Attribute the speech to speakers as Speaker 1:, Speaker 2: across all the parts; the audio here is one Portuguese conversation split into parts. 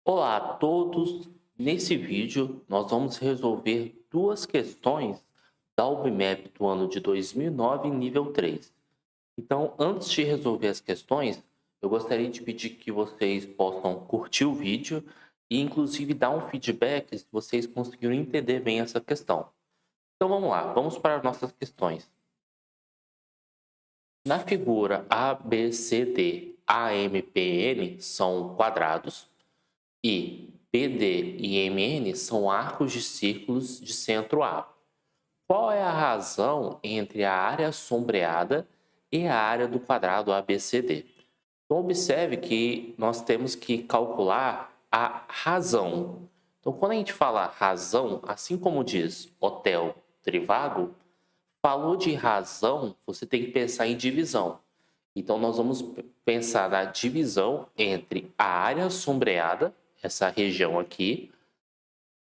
Speaker 1: Olá a todos! Nesse vídeo, nós vamos resolver duas questões da UBMEP do ano de 2009, nível 3. Então, antes de resolver as questões, eu gostaria de pedir que vocês possam curtir o vídeo e, inclusive, dar um feedback se vocês conseguiram entender bem essa questão. Então, vamos lá, vamos para as nossas questões. Na figura ABCD, AMPN são quadrados e PD e MN são arcos de círculos de centro A. Qual é a razão entre a área sombreada e a área do quadrado ABCD? Então, observe que nós temos que calcular a razão. Então, quando a gente fala razão, assim como diz hotel Trivago, falou de razão, você tem que pensar em divisão. Então, nós vamos pensar na divisão entre a área sombreada, essa região aqui,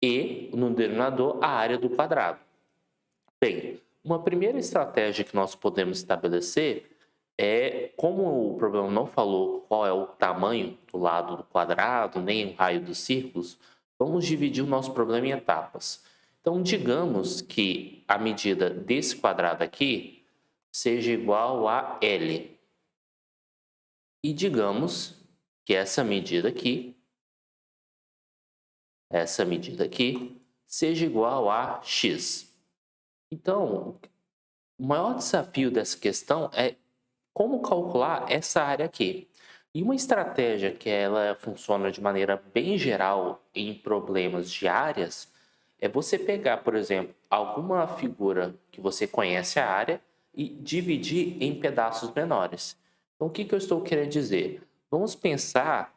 Speaker 1: e no denominador a área do quadrado. Bem, uma primeira estratégia que nós podemos estabelecer é, como o problema não falou qual é o tamanho do lado do quadrado, nem o raio dos círculos, vamos dividir o nosso problema em etapas. Então, digamos que a medida desse quadrado aqui seja igual a L. E digamos que essa medida aqui, seja igual a x. Então, o maior desafio dessa questão é como calcular essa área aqui. E uma estratégia que ela funciona de maneira bem geral em problemas de áreas é você pegar, por exemplo, alguma figura que você conhece a área e dividir em pedaços menores. Então, o que eu estou querendo dizer? Vamos pensar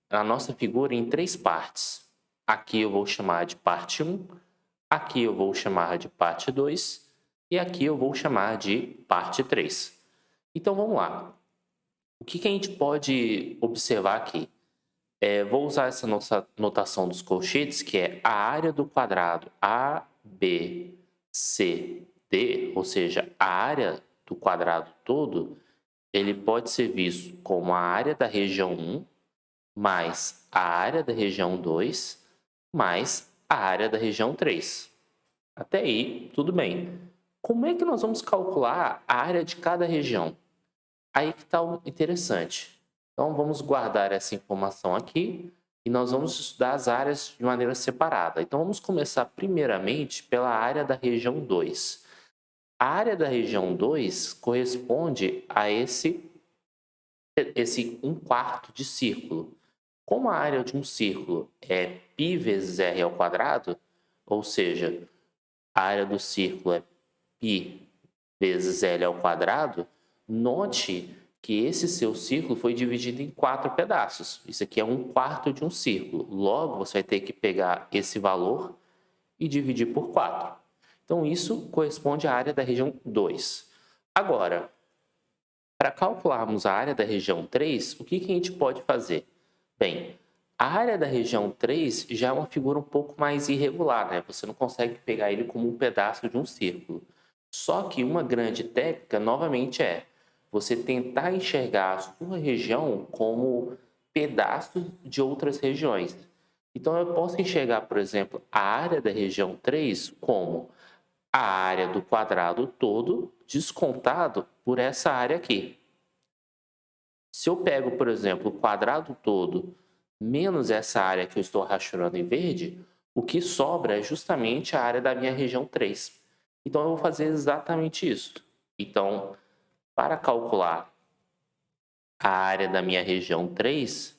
Speaker 1: a nossa figura em três partes. Aqui eu vou chamar de parte 1, aqui eu vou chamar de parte 2 e aqui eu vou chamar de parte 3. Então vamos lá. O que a gente pode observar aqui? Vou usar essa notação dos colchetes, que é a área do quadrado ABCD, ou seja, a área do quadrado todo, ele pode ser visto como a área da região 1 mais a área da região 2 mais a área da região 3. Até aí, tudo bem. Como é que nós vamos calcular a área de cada região? Aí que está o interessante. Então, vamos guardar essa informação aqui e nós vamos estudar as áreas de maneira separada. Então, vamos começar primeiramente pela área da região 2. A área da região 2 corresponde a esse 1/4 de círculo. Como a área de um círculo é π vezes r ao quadrado, ou seja, a área do círculo é π vezes L ao quadrado, note que esse seu círculo foi dividido em 4 pedaços. Isso aqui é 1/4 de um círculo. Logo, você vai ter que pegar esse valor e dividir por 4. Então, isso corresponde à área da região 2. Agora, para calcularmos a área da região 3, o que a gente pode fazer? Bem, a área da região 3 já é uma figura um pouco mais irregular, né? Você não consegue pegar ele como um pedaço de um círculo. Só que uma grande técnica, novamente, é você tentar enxergar a sua região como pedaços de outras regiões. Então, eu posso enxergar, por exemplo, a área da região 3 como a área do quadrado todo descontado por essa área aqui. Se eu pego, por exemplo, o quadrado todo menos essa área que eu estou rachurando em verde, o que sobra é justamente a área da minha região 3. Então, eu vou fazer exatamente isso. Então, para calcular a área da minha região 3,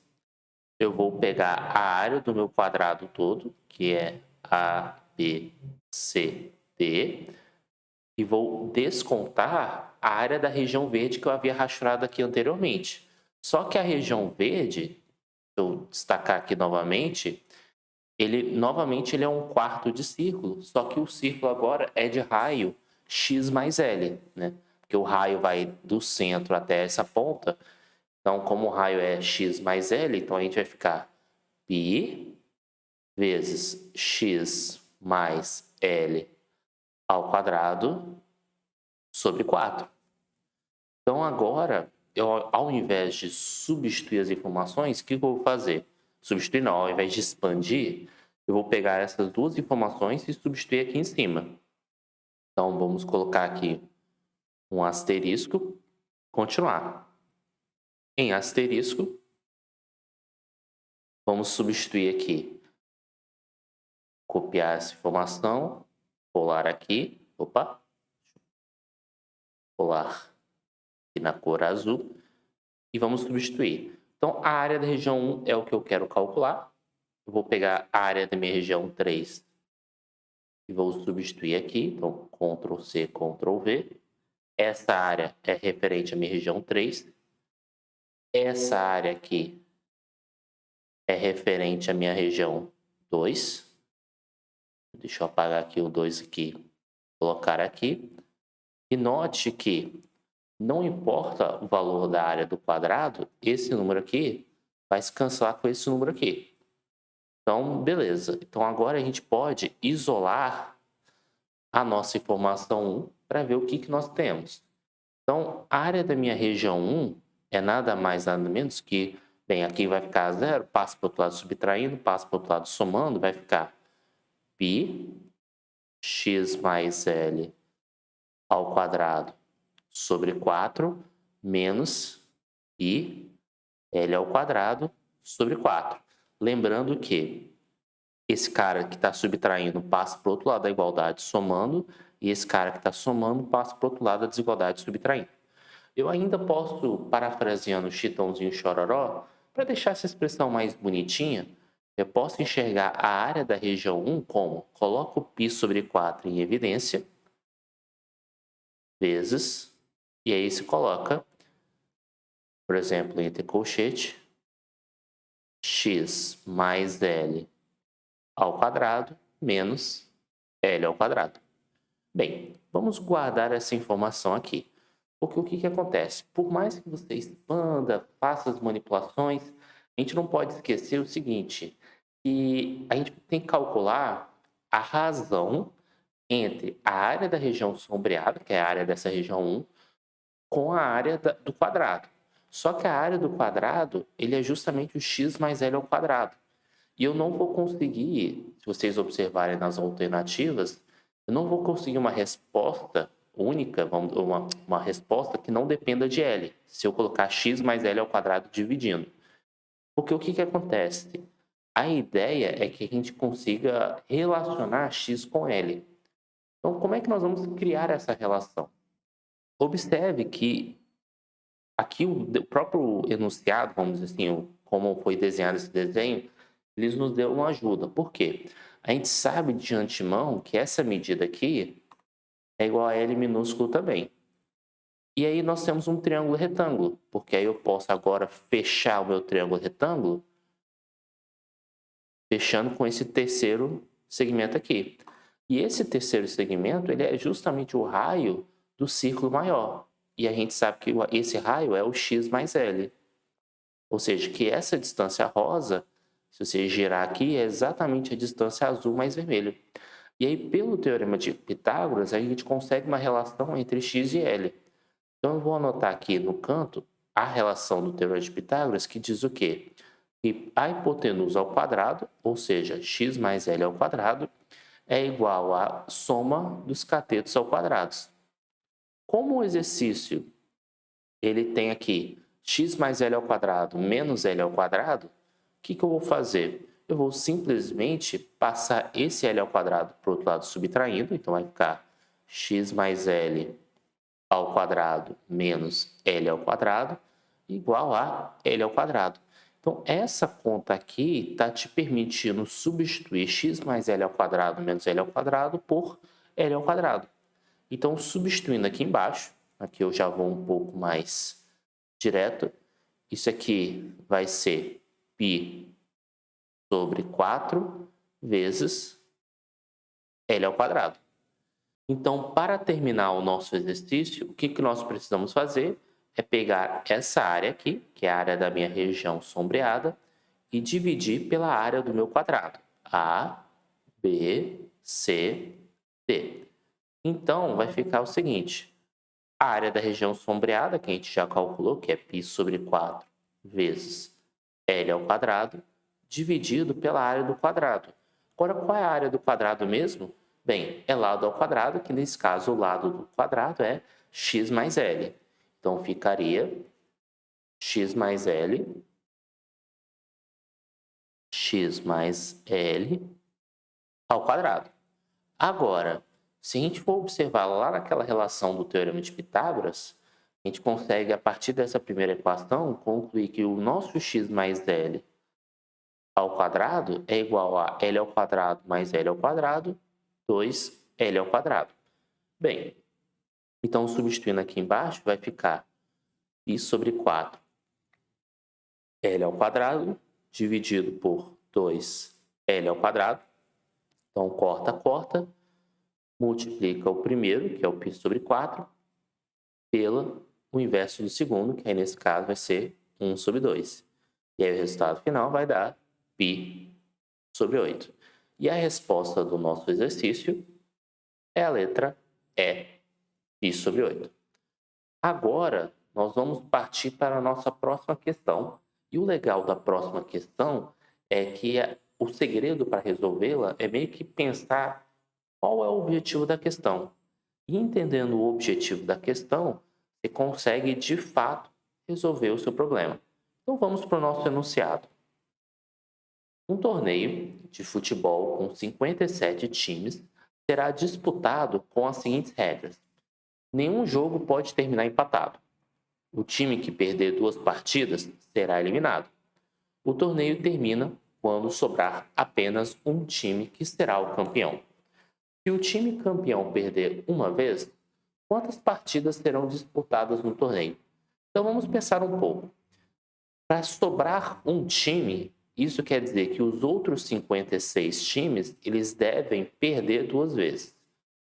Speaker 1: eu vou pegar a área do meu quadrado todo, que é A, B, C, D, e vou descontar a área da região verde que eu havia rachurado aqui anteriormente. Só que a região verde, eu destacar aqui novamente, ele é 1/4 de círculo, só que o círculo agora é de raio x mais L, né? Porque o raio vai do centro até essa ponta, então como o raio é x mais L, então a gente vai ficar π vezes x mais L ao quadrado sobre 4. Então agora, ao invés de substituir as informações, o que eu vou fazer? substituir não, ao invés de expandir, eu vou pegar essas duas informações e substituir aqui em cima. Então, vamos colocar aqui um asterisco, continuar. Em asterisco, vamos substituir aqui, copiar essa informação, colar aqui, colar aqui na cor azul, e vamos substituir. Então, a área da região 1 é o que eu quero calcular. Eu vou pegar a área da minha região 3 e vou substituir aqui. Então, Ctrl C, Ctrl V. Essa área é referente à minha região 3. Essa área aqui é referente à minha região 2. Deixa eu apagar aqui o 2 aqui, colocar aqui. E note que não importa o valor da área do quadrado, esse número aqui vai se cancelar com esse número aqui. Então, beleza. Então, agora a gente pode isolar a nossa informação 1 para ver o que nós temos. Então, a área da minha região 1 é nada mais, nada menos que, bem, aqui vai ficar 0, passa para o outro lado subtraindo, passa para o outro lado somando, vai ficar π x mais L ao quadrado sobre 4 menos π L ao quadrado sobre 4. Lembrando que esse cara que está subtraindo passa para o outro lado da igualdade somando, e esse cara que está somando passa para o outro lado da desigualdade subtraindo. Eu ainda posso, parafraseando o Chitãozinho Chororó, para deixar essa expressão mais bonitinha, eu posso enxergar a área da região 1 como coloco π sobre 4 em evidência, vezes, e aí se coloca, por exemplo, entre colchete, x mais L ao quadrado menos L ao quadrado. Bem, vamos guardar essa informação aqui. Porque o que acontece? Por mais que você expanda, faça as manipulações, a gente não pode esquecer o seguinte, que a gente tem que calcular a razão entre a área da região sombreada, que é a área dessa região 1, com a área do quadrado. Só que a área do quadrado, ele é justamente o x mais L ao quadrado. E eu não vou conseguir, se vocês observarem nas alternativas, eu não vou conseguir uma resposta única, uma resposta que não dependa de L, se eu colocar x mais L ao quadrado dividindo. Porque o que acontece? A ideia é que a gente consiga relacionar x com L. Então, como é que nós vamos criar essa relação? Observe que aqui o próprio enunciado, vamos dizer assim, como foi desenhado esse desenho, eles nos deu uma ajuda. Por quê? A gente sabe de antemão que essa medida aqui é igual a L minúsculo também. E aí nós temos um triângulo retângulo, porque aí eu posso agora fechar o meu triângulo retângulo fechando com esse terceiro segmento aqui. E esse terceiro segmento, ele é justamente o raio do círculo maior. E a gente sabe que esse raio é o x mais L. Ou seja, que essa distância rosa, se você girar aqui, é exatamente a distância azul mais vermelho. E aí, pelo teorema de Pitágoras, a gente consegue uma relação entre x e L. Então, eu vou anotar aqui no canto a relação do teorema de Pitágoras, que diz o quê? Que a hipotenusa ao quadrado, ou seja, x mais L ao quadrado, é igual à soma dos catetos ao quadrado. Como o exercício ele tem aqui x mais L ao quadrado menos L ao quadrado, o que eu vou fazer? Eu vou simplesmente passar esse L ao quadrado para o outro lado subtraindo, então vai ficar x mais L ao quadrado menos L ao quadrado igual a L ao quadrado. Então, essa conta aqui está te permitindo substituir x mais L ao quadrado menos L ao quadrado por L ao quadrado. Então, substituindo aqui embaixo, aqui eu já vou um pouco mais direto, isso aqui vai ser π sobre 4 vezes L ao quadrado. Então, para terminar o nosso exercício, o que nós precisamos fazer é pegar essa área aqui, que é a área da minha região sombreada, e dividir pela área do meu quadrado. A, B, C, D. Então, vai ficar o seguinte, a área da região sombreada, que a gente já calculou, que é π sobre 4 vezes L ao quadrado, dividido pela área do quadrado. Agora, qual é a área do quadrado mesmo? Bem, é lado ao quadrado, que nesse caso o lado do quadrado é x mais L. Então, ficaria x mais L ao quadrado. Agora, se a gente for observar lá naquela relação do Teorema de Pitágoras, a gente consegue, a partir dessa primeira equação, concluir que o nosso x mais L ao quadrado é igual a L ao quadrado mais L ao quadrado, 2L ao quadrado. Bem, então substituindo aqui embaixo, vai ficar π sobre 4 L ao quadrado dividido por 2L ao quadrado. Então, corta, corta. Multiplica o primeiro, que é o π sobre 4, pelo o inverso do segundo, que aí nesse caso vai ser 1 sobre 2. E aí o resultado final vai dar π sobre 8. E a resposta do nosso exercício é a letra E, π sobre 8. Agora, nós vamos partir para a nossa próxima questão. E o legal da próxima questão é que o segredo para resolvê-la é meio que pensar qual é o objetivo da questão. E entendendo o objetivo da questão, você consegue, de fato, resolver o seu problema. Então, vamos para o nosso enunciado. Um torneio de futebol com 57 times será disputado com as seguintes regras. Nenhum jogo pode terminar empatado. O time que perder 2 partidas será eliminado. O torneio termina quando sobrar apenas um time que será o campeão. Se o time campeão perder uma vez, quantas partidas serão disputadas no torneio? Então vamos pensar um pouco. Para sobrar um time, isso quer dizer que os outros 56 times eles devem perder 2 vezes.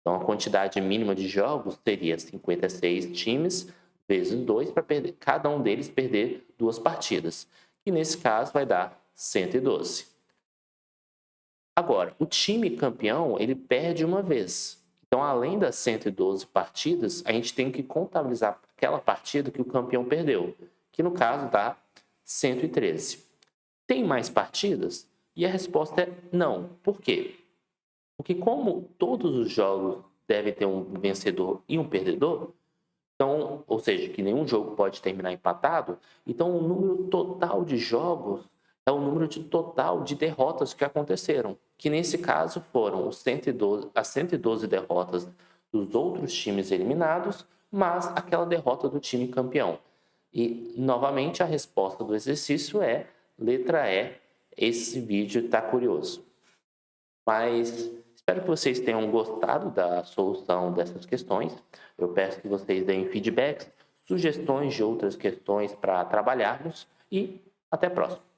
Speaker 1: Então a quantidade mínima de jogos seria 56 times vezes 2 para cada um deles perder 2 partidas. E nesse caso vai dar 112. Agora, o time campeão ele perde uma vez. Então, além das 112 partidas, a gente tem que contabilizar aquela partida que o campeão perdeu, que no caso dá 113. Tem mais partidas? E a resposta é não. Por quê? Porque como todos os jogos devem ter um vencedor e um perdedor, então, ou seja, que nenhum jogo pode terminar empatado, então o número total de jogos é o número total de derrotas que aconteceram, que nesse caso foram as 112 derrotas dos outros times eliminados, mas aquela derrota do time campeão. E, novamente, a resposta do exercício é letra E. Esse vídeo está curioso. Mas espero que vocês tenham gostado da solução dessas questões. Eu peço que vocês deem feedbacks, sugestões de outras questões para trabalharmos e até a próxima.